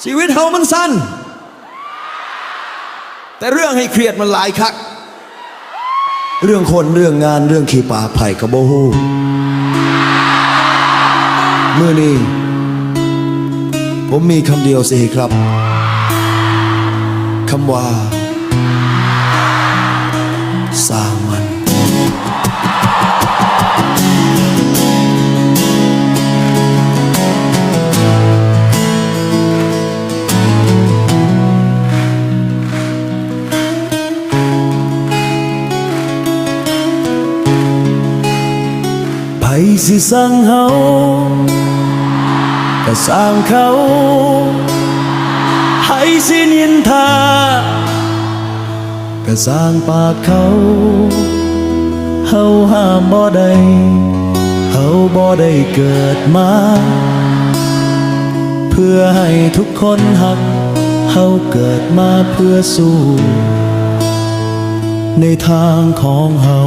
ชีวิตเฮามันสั้นแต่เรื่องให้เครียดมันหลายคักเรื่องคนเรื่องงานเรื่องขี้ปากไผ่กระโบหูมื้อนี้ผมมีคำเดียวสิครับคำว่าสร้างมันไผสิสั่งเฮาก็สร้างเขาไผสินินทาก็สร้างปากเขาเฮาห้ามบ่ได้เฮาบ่ได้เกิดมาเพื่อให้ทุกคนหักเฮาเกิดมาเพื่อสู้ในทางของเฮา